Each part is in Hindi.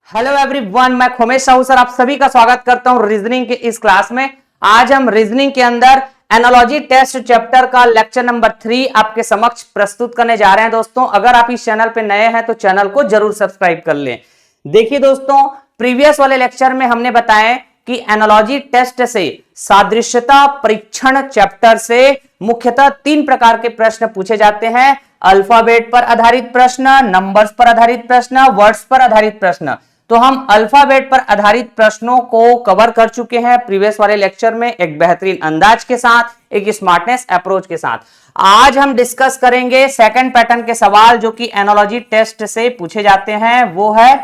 हेलो एवरीवन, मैं खोमेश साहू सर आप सभी का स्वागत करता हूं रीजनिंग के इस क्लास में। आज हम रीजनिंग के अंदर एनालॉजी टेस्ट चैप्टर का लेक्चर नंबर 3 आपके समक्ष प्रस्तुत करने जा रहे हैं। दोस्तों, अगर आप इस चैनल पे नए हैं तो चैनल को जरूर सब्सक्राइब कर लें। देखिए दोस्तों, प्रीवियस वाले लेक्चर में हमने बताया कि एनालॉजी टेस्ट से सादृश्यता परीक्षण चैप्टर से मुख्यतः 3 प्रकार के प्रश्न पूछे जाते हैं। अल्फाबेट पर आधारित प्रश्न, नंबर्स पर आधारित प्रश्न, वर्ड्स पर आधारित प्रश्न। तो हम अल्फाबेट पर आधारित प्रश्नों को कवर कर चुके हैं प्रीवियस वाले लेक्चर में एक बेहतरीन अंदाज के साथ, एक स्मार्टनेस अप्रोच के साथ। आज हम डिस्कस करेंगे सेकंड पैटर्न के सवाल जो कि एनालॉजी टेस्ट से पूछे जाते हैं, वो है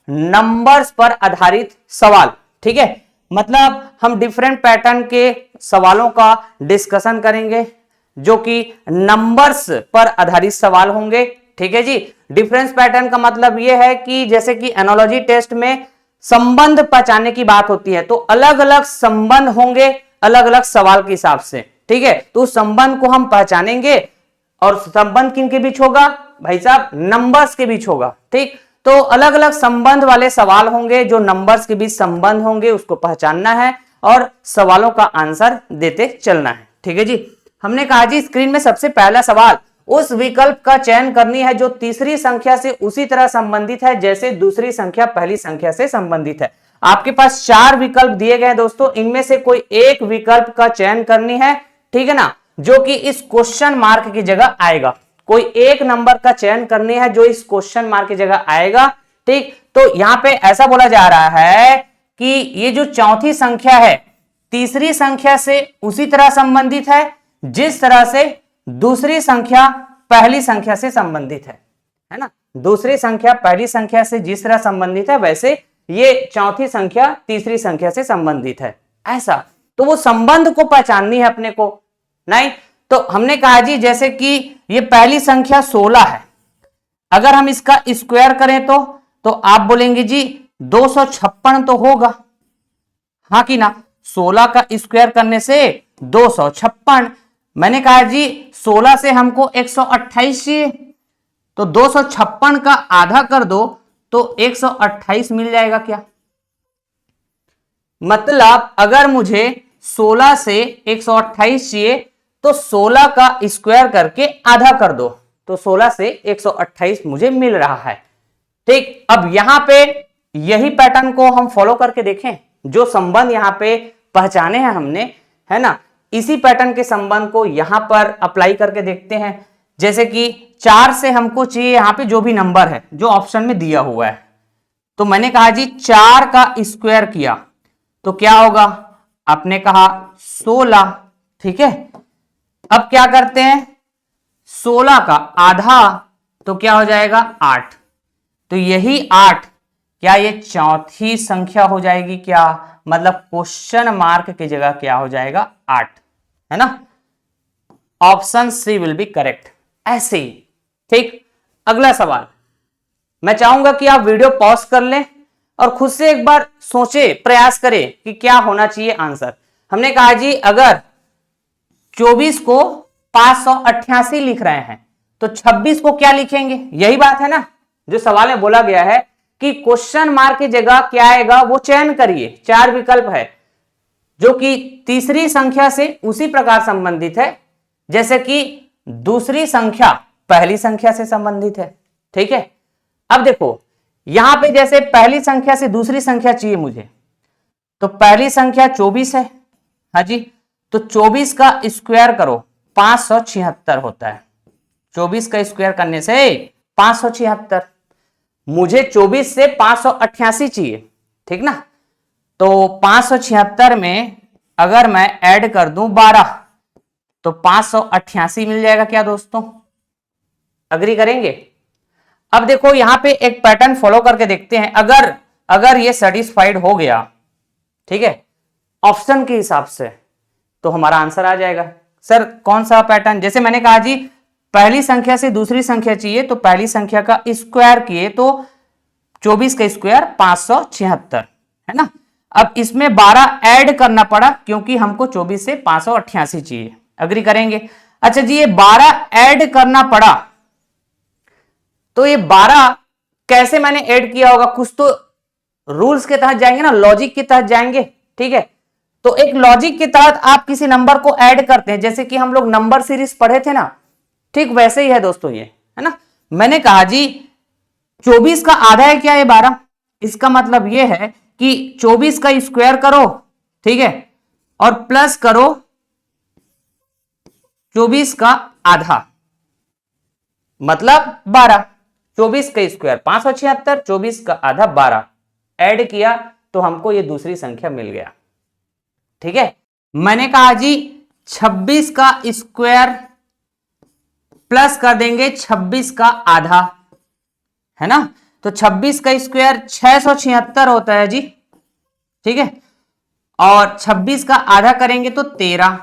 नंबर्स पर आधारित सवाल। ठीक है, मतलब हम डिफरेंट पैटर्न के सवालों का डिस्कशन करेंगे जो कि नंबर्स पर आधारित सवाल होंगे। ठीक है जी, डिफरेंस पैटर्न का मतलब यह है कि जैसे कि एनालॉजी टेस्ट में संबंध पहचानने की बात होती है तो अलग अलग संबंध होंगे अलग अलग सवाल के हिसाब से। ठीक है, तो उस संबंध को हम पहचानेंगे और संबंध किन के बीच होगा भाई साहब, नंबर्स के बीच होगा। ठीक, तो अलग अलग संबंध वाले सवाल होंगे जो नंबर्स के बीच संबंध होंगे, उसको पहचानना है और सवालों का आंसर देते चलना है। ठीक है जी, हमने कहा जी स्क्रीन में सबसे पहला सवाल, उस विकल्प का चयन करनी है जो तीसरी संख्या से उसी तरह संबंधित है जैसे दूसरी संख्या पहली संख्या से संबंधित है। आपके पास 4 विकल्प दिए गए हैं दोस्तों, इनमें से कोई एक विकल्प का चयन करनी है। ठीक है ना, जो कि इस क्वेश्चन मार्क की जगह आएगा। कोई एक नंबर का चयन करनी है जो इस क्वेश्चन मार्क की जगह आएगा। ठीक, तो यहां पे ऐसा बोला जा रहा है कि ये जो चौथी संख्या है तीसरी संख्या से उसी तरह संबंधित है जिस तरह से दूसरी संख्या पहली संख्या से संबंधित है ना। दूसरी संख्या पहली संख्या से जिस तरह संबंधित है वैसे ये चौथी संख्या तीसरी संख्या से संबंधित है। ऐसा तो वो संबंध को पहचाननी है अपने को। नहीं तो हमने कहा जी जैसे कि ये पहली संख्या 16 है, अगर हम इसका स्क्वायर करें तो आप बोलेंगे जी 256 तो होगा, हाँ कि ना। 16 का स्क्वायर करने से 256। मैंने कहा जी 16 से हमको 128 चाहिए तो 256 का आधा कर दो तो 128 मिल जाएगा क्या। मतलब अगर मुझे 16 से 128 चाहिए तो 16 का स्क्वायर करके आधा कर दो तो 16 से 128 मुझे मिल रहा है। ठीक, अब यहां पे यही पैटर्न को हम फॉलो करके देखें, जो संबंध यहां पे पहचाने हैं हमने, है ना, इसी पैटर्न के संबंध को यहां पर अप्लाई करके देखते हैं। जैसे कि 4 से हमको चाहिए यहां पे जो भी नंबर है जो ऑप्शन में दिया हुआ है, तो मैंने कहा जी 4 का स्क्वायर किया तो क्या होगा, आपने कहा 16। ठीक है, अब क्या करते हैं 16 का आधा तो क्या हो जाएगा 8, तो यही 8 क्या ये चौथी संख्या हो जाएगी क्या, मतलब क्वेश्चन मार्क की जगह क्या हो जाएगा 8, है ना। Option C will be correct. ऐसे ही ठीक, अगला सवाल मैं चाहूंगा कि आप वीडियो पॉज कर लें और खुद से एक बार सोचे, प्रयास करें कि क्या होना चाहिए आंसर। हमने कहा जी अगर 24 को 588 लिख रहे हैं तो 26 को क्या लिखेंगे, यही बात है ना जो सवाल में बोला गया है कि क्वेश्चन मार्क की जगह क्या आएगा वो चयन करिए। 4 विकल्प है जो कि तीसरी संख्या से उसी प्रकार संबंधित है जैसे कि दूसरी संख्या पहली संख्या से संबंधित है। ठीक है, अब देखो यहां पे जैसे पहली संख्या से दूसरी संख्या चाहिए मुझे, तो पहली संख्या 24 है, हाँ जी, तो 24 का स्क्वायर करो 576 होता है। 24 का स्क्वायर करने से 576, मुझे 24 से 588 चाहिए, ठीक ना। तो 576 में अगर मैं ऐड कर दूं 12 तो 588 मिल जाएगा क्या दोस्तों, अग्री करेंगे। अब देखो यहां पे एक पैटर्न फॉलो करके देखते हैं, अगर ये सेटिस्फाइड हो गया, ठीक है, ऑप्शन के हिसाब से तो हमारा आंसर आ जाएगा। सर कौन सा पैटर्न, जैसे मैंने कहा जी पहली संख्या से दूसरी संख्या चाहिए तो पहली संख्या का स्क्वायर किए तो 24 का स्क्वायर 576, है ना। अब इसमें 12 ऐड करना पड़ा क्योंकि हमको 24 से 588 चाहिए, अग्री करेंगे। अच्छा जी ये 12 ऐड करना पड़ा तो ये 12 कैसे मैंने ऐड किया होगा, कुछ तो रूल्स के तहत जाएंगे ना, लॉजिक के तहत जाएंगे, ठीक है। तो एक लॉजिक के तहत आप किसी नंबर को ऐड करते हैं, जैसे कि हम लोग नंबर सीरीज पढ़े थे ना, ठीक वैसे ही है दोस्तों ये, है ना। मैंने कहा जी 24 का आधा है क्या, ये 12। इसका मतलब ये है कि 24 का स्क्वायर करो, ठीक है, और प्लस करो 24 का आधा, मतलब 12। 24 का स्क्वायर 576, 24 का आधा 12, ऐड किया तो हमको ये दूसरी संख्या मिल गया, ठीक है। मैंने कहा जी 26 का स्क्वायर प्लस कर देंगे 26 का आधा, है ना। तो 26 का स्क्वायर 676 होता है जी, ठीक है, और 26 का आधा करेंगे तो 13।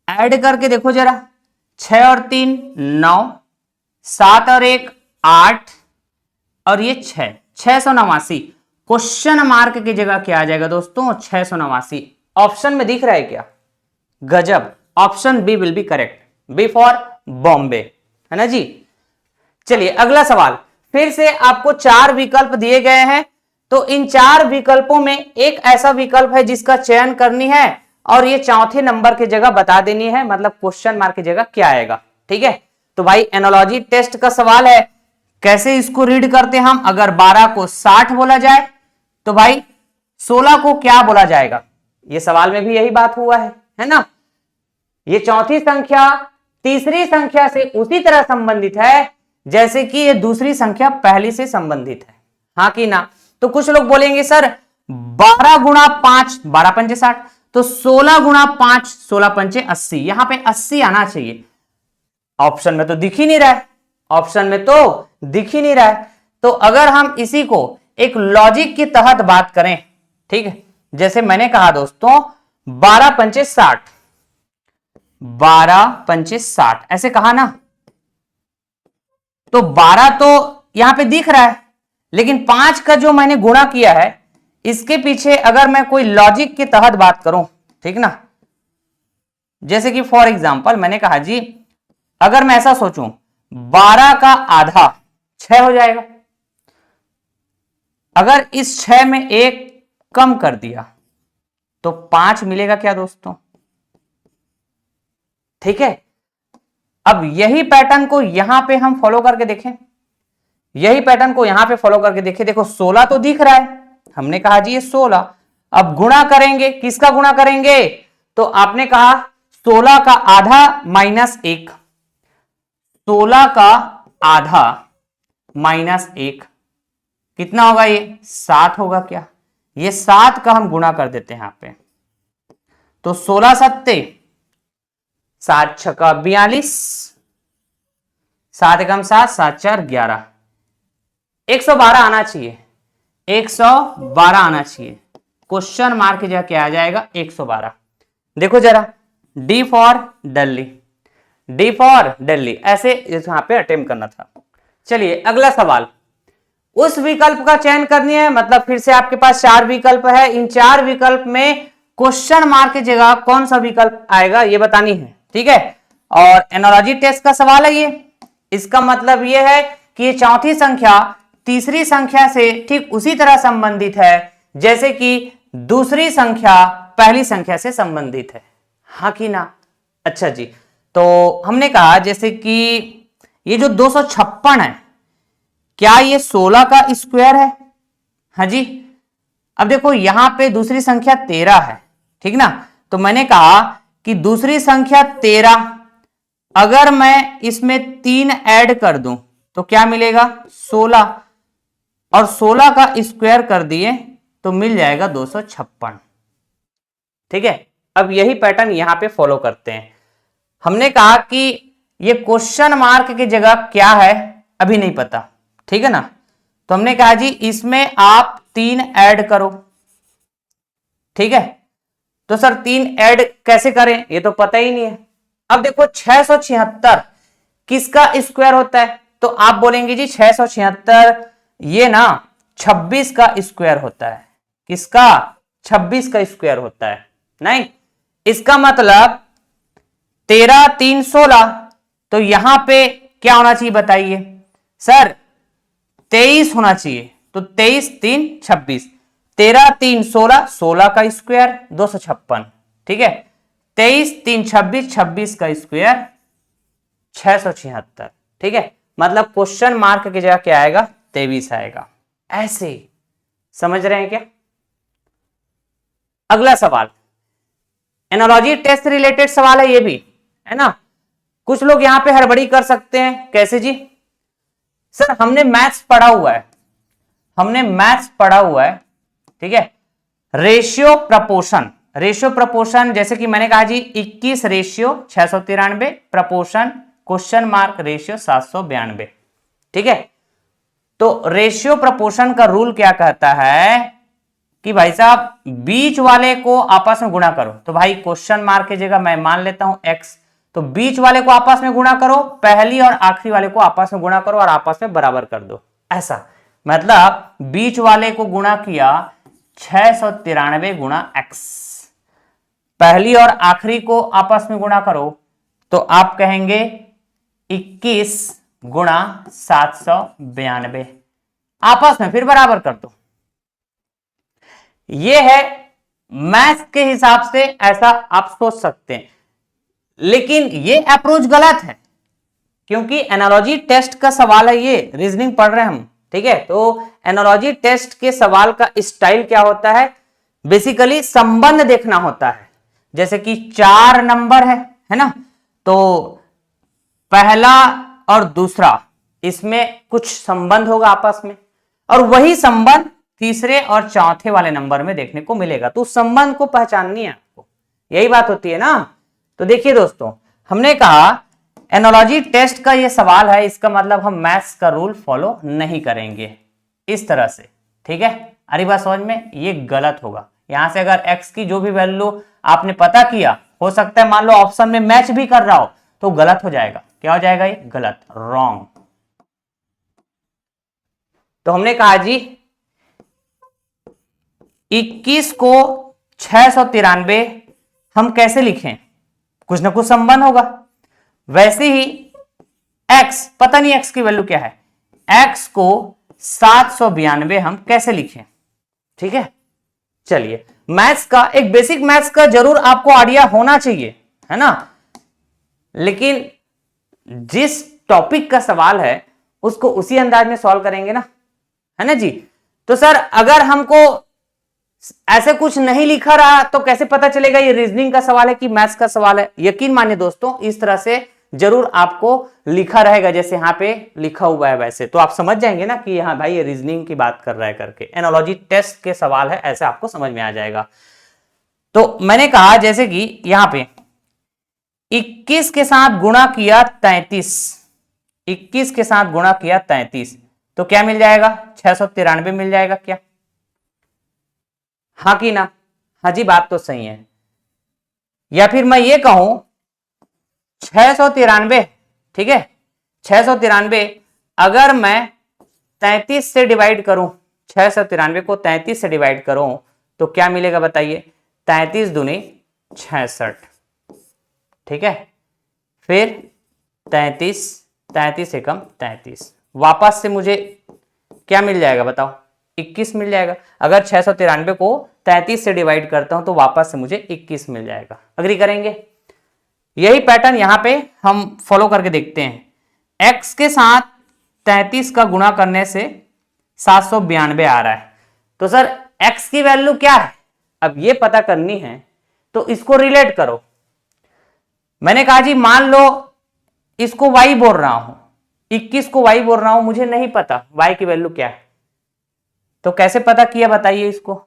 ऐड करके देखो जरा, 6 और 3 9, 7 और 1 8, और ये 689। क्वेश्चन मार्क की जगह क्या आ जाएगा दोस्तों, 689। ऑप्शन में दिख रहा है क्या, गजब। Option B will be correct, B for Bombay, है ना जी। चलिए अगला सवाल, फिर से आपको 4 विकल्प दिए गए हैं, तो इन 4 विकल्पों में एक ऐसा विकल्प है जिसका चयन करनी है, और ये चौथे नंबर की जगह बता देनी है, मतलब क्वेश्चन मार्क की जगह क्या आएगा, ठीक है। तो भाई एनालॉजी टेस्ट का सवाल है, कैसे इसको रीड करते हैं हम। अगर 12 को 60 बोला जाए तो भाई 16 को क्या बोला जाएगा, ये सवाल में भी यही बात हुआ है ना। ये चौथी संख्या तीसरी संख्या से उसी तरह संबंधित है जैसे कि ये दूसरी संख्या पहली से संबंधित है, हाँ कि ना। तो कुछ लोग बोलेंगे सर 12 गुणा 5 12 पंचे 60, तो 16 गुणा 5 16 पंचे 80, यहां पे 80 आना चाहिए। ऑप्शन में तो दिख ही नहीं रहा है, ऑप्शन में तो दिख ही नहीं रहा है। तो अगर हम इसी को एक लॉजिक के तहत बात करें, ठीक है, जैसे मैंने कहा दोस्तों 12 पंचे 60, 12 पंचे 60 ऐसे कहा ना, तो 12 तो यहां पे दिख रहा है, लेकिन 5 का जो मैंने गुणा किया है इसके पीछे अगर मैं कोई लॉजिक के तहत बात करूं, ठीक ना, जैसे कि फॉर एग्जांपल मैंने कहा जी अगर मैं ऐसा सोचूं 12 का आधा 6 हो जाएगा, अगर इस 6 में 1 कम कर दिया तो 5 मिलेगा क्या दोस्तों, ठीक है। अब यही पैटर्न को यहां पे हम फॉलो करके देखें, यही पैटर्न को यहां पे फॉलो करके देखें। देखो 16 तो दिख रहा है, हमने कहा जी ये 16। अब गुणा करेंगे, किसका गुणा करेंगे, तो आपने कहा 16 का आधा माइनस 1, 16 का आधा माइनस 1 कितना होगा, ये 7 होगा क्या। ये 7 का हम गुणा कर देते हैं यहां पे, तो 16 सत्ते 7 छक्का 42, 7 एकम 7 7 4 11, 112 आना चाहिए, 112 आना चाहिए। क्वेश्चन मार्क जगह क्या आ जाएगा 112। देखो जरा, D for Delhi, D for Delhi, ऐसे यहां पे अटेम्प्ट करना था। चलिए अगला सवाल, उस विकल्प का चयन करनी है, मतलब फिर से आपके पास 4 विकल्प है, इन 4 विकल्प में क्वेश्चन मार्क की जगह कौन सा विकल्प आएगा ये बतानी है, ठीक है। और एनालॉजी टेस्ट का सवाल है ये, इसका मतलब ये है कि ये चौथी संख्या तीसरी संख्या से ठीक उसी तरह संबंधित है जैसे कि दूसरी संख्या पहली संख्या से संबंधित है, हाँ कि ना। अच्छा जी, तो हमने कहा जैसे कि ये जो 256 है, क्या ये 16 का स्क्वायर है, हाँ जी। अब देखो यहां पे दूसरी संख्या 13 है, ठीक ना, तो मैंने कहा कि दूसरी संख्या 13 अगर मैं इसमें 3 ऐड कर दूं तो क्या मिलेगा 16, और 16 का स्क्वायर कर दिए तो मिल जाएगा 256, ठीक है। अब यही पैटर्न यहां पे फॉलो करते हैं। हमने कहा कि ये क्वेश्चन मार्क की जगह क्या है अभी नहीं पता, ठीक है ना, तो हमने कहा जी इसमें आप 3 ऐड करो, ठीक है। तो सर 3 ऐड कैसे करें, ये तो पता ही नहीं है। अब देखो 676 किसका स्क्वायर होता है, तो आप बोलेंगे जी 676 ये ना 26 का स्क्वायर होता है, किसका 26 का स्क्वायर होता है, नहीं, इसका मतलब 13 3 16, तो यहां पे क्या होना चाहिए बताइए सर 23 होना चाहिए, तो 23 3 26, 13 3 16, 16 का स्क्वायर 256, ठीक है। 23 3 26, 26 का स्क्वायर 676, ठीक है। मतलब क्वेश्चन मार्क की जगह क्या आएगा, 23 आएगा। ऐसे समझ रहे हैं क्या? अगला सवाल एनालॉजी टेस्ट रिलेटेड सवाल है, ये भी है ना। कुछ लोग यहां पे हड़बड़ी कर सकते हैं, कैसे जी? सर हमने मैथ्स पढ़ा हुआ है, हमने मैथ्स पढ़ा हुआ है, ठीक है। रेशियो प्रपोर्शन, रेशियो प्रपोर्शन जैसे कि मैंने कहा जी 21 ratio 693, proportion question mark ratio 792, ठीक है। तो रेशियो प्रपोर्शन का रूल क्या कहता है कि भाई साहब बीच वाले को आपस में गुणा करो। तो भाई क्वेश्चन मार्क की जगह मैं मान लेता हूं x, तो बीच वाले को आपस में गुणा करो, पहली और आखिरी वाले को आपस में गुणा करो और आपस में बराबर कर दो। ऐसा मतलब बीच वाले को गुणा किया 693 गुणा x, पहली और आखिरी को आपस में गुणा करो तो आप कहेंगे 21 गुणा 792, आपस में फिर बराबर कर दो। ये है मैथ्स के हिसाब से, ऐसा आप सोच सकते हैं, लेकिन ये अप्रोच गलत है क्योंकि एनालॉजी टेस्ट का सवाल है, ये रीजनिंग पढ़ रहे हैं हम, ठीक है। तो एनालॉजी टेस्ट के सवाल का स्टाइल क्या होता है, बेसिकली संबंध देखना होता है। जैसे कि 4 नंबर है ना, तो पहला और दूसरा इसमें कुछ संबंध होगा आपस में, और वही संबंध तीसरे और चौथे वाले नंबर में देखने को मिलेगा। तो उस संबंध को पहचाननी है आपको, यही बात होती है ना। तो देखिए दोस्तों, हमने कहा एनालॉजी टेस्ट का ये सवाल है, इसका मतलब हम मैथ्स का रूल फॉलो नहीं करेंगे इस तरह से, ठीक है। अरे बात समझ में, ये गलत होगा। यहां से अगर x की जो भी वैल्यू आपने पता किया, हो सकता है मान लो ऑप्शन में मैच भी कर रहा हो, तो गलत हो जाएगा। क्या हो जाएगा? ये गलत, रॉन्ग। तो हमने कहा जी 21 को 693 हम कैसे लिखें, कुछ ना कुछ संबंध होगा। वैसे ही x, पता नहीं x की वैल्यू क्या है, x को 792 हम कैसे लिखें, ठीक है। चलिए, मैथ्स का एक बेसिक मैथ्स का जरूर आपको आइडिया होना चाहिए, है ना। लेकिन जिस टॉपिक का सवाल है उसको उसी अंदाज में सॉल्व करेंगे ना, है ना जी। तो सर अगर हमको ऐसे कुछ नहीं लिखा रहा तो कैसे पता चलेगा ये रीजनिंग का सवाल है कि मैथ्स का सवाल है? यकीन मानिए दोस्तों, इस तरह से जरूर आपको लिखा रहेगा, जैसे यहां पे लिखा हुआ है वैसे, तो आप समझ जाएंगे ना कि हाँ भाई ये रीजनिंग की बात कर रहा है करके, एनालॉजी टेस्ट के सवाल है, ऐसे आपको समझ में आ जाएगा। तो मैंने कहा जैसे कि यहां पे 21 के साथ गुणा किया 33, 21 के साथ गुणा किया 33, तो क्या मिल जाएगा? 693 मिल जाएगा क्या? हाँ कि ना? हाँ जी, बात तो सही है। या फिर मैं ये कहूं 693, ठीक है, 693 अगर मैं 33 से डिवाइड करूं, 693 को 33 से डिवाइड करूं तो क्या मिलेगा बताइए? 33 दूनी 66, ठीक है। फिर 33, 33 से कम 33, वापस से मुझे क्या मिल जाएगा बताओ? 21 मिल जाएगा। अगर 693 को 33 से डिवाइड करता हूं तो वापस से मुझे 21 मिल जाएगा। अग्री करेंगे? यही पैटर्न यहां पे हम फॉलो करके देखते हैं। x के साथ 33 का गुणा करने से 792 आ रहा है, तो सर x की वैल्यू क्या है अब ये पता करनी है, तो इसको रिलेट करो। मैंने कहा जी मान लो इसको y बोल रहा हूं, 21 को y बोल रहा हूं, मुझे नहीं पता y की वैल्यू क्या है, तो कैसे पता किया बताइए इसको?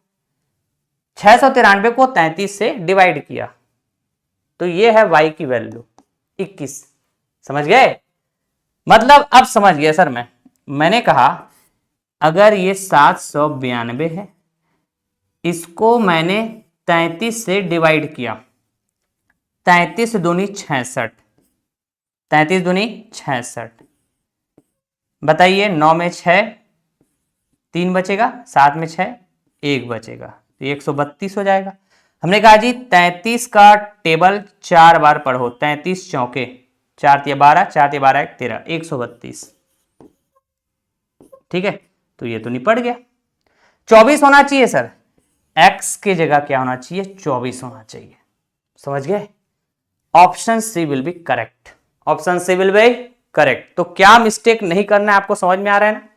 693 को 33 से डिवाइड किया, तो ये है y की वैल्यू 21। समझ गए? मतलब अब समझ गए सर। मैंने कहा अगर ये 792 है, इसको मैंने 33 से डिवाइड किया, 33 दूनी 66, 33 दूनी 66, बताइए 9 में 6, 3 बचेगा, 7 में 6, 1 बचेगा, तो 132 हो जाएगा। हमने कहा जी 33 का टेबल 4 बार पढ़ो, 33 चौके 4 या 12, 4 या 12 13, 132, ठीक है। तो ये तो निपट गया। 24 होना चाहिए सर, x की जगह क्या होना चाहिए, 24 होना चाहिए। समझ गए? Option C will be correct, option C will be correct. तो क्या मिस्टेक नहीं करना है, आपको समझ में आ रहा है ना,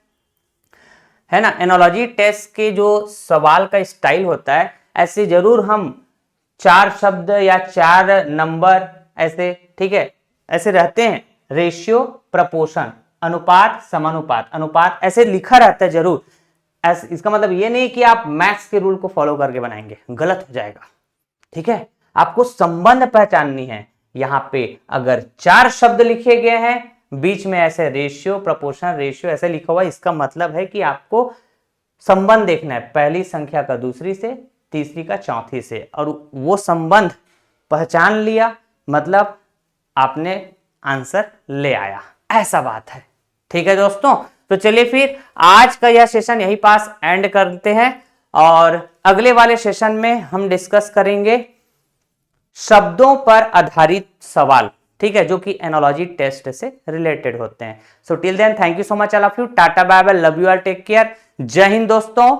है ना। एनालॉजी टेस्ट के जो सवाल का स्टाइल होता है, ऐसे जरूर हम 4 शब्द या 4 नंबर ऐसे, ठीक है, ऐसे रहते हैं, रेशियो, प्रपोर्शन, अनुपात, समानुपात, अनुपात, ऐसे लिखा रहता है जरूर। इसका मतलब ये नहीं कि आप मैथ्स के रूल को फॉलो करके बनाएंगे, गलत हो जाएगा। ठीक है, आपको संबंध पहचाननी है। यहां पे अगर 4 शब्द लिखे गए हैं, बीच में ऐसे रेशियो, प्रपोर्शन, रेशियो ऐसे लिखा हुआ है, इसका मतलब है कि आपको संबंध देखना है, पहली संख्या का दूसरी से, तीसरी का चौथी से, और वो संबंध पहचान लिया मतलब आपने आंसर ले आया, ऐसा बात है। ठीक है दोस्तों, तो चलिए फिर आज का यह सेशन यहीं पास एंड करते हैं, और अगले वाले सेशन में हम डिस्कस करेंगे शब्दों पर आधारित सवाल, ठीक है, जो कि एनालॉजी टेस्ट से रिलेटेड होते हैं। So till then, thank you so much all of you, tata bye bye, love you all, take care, जय हिंद दोस्तों।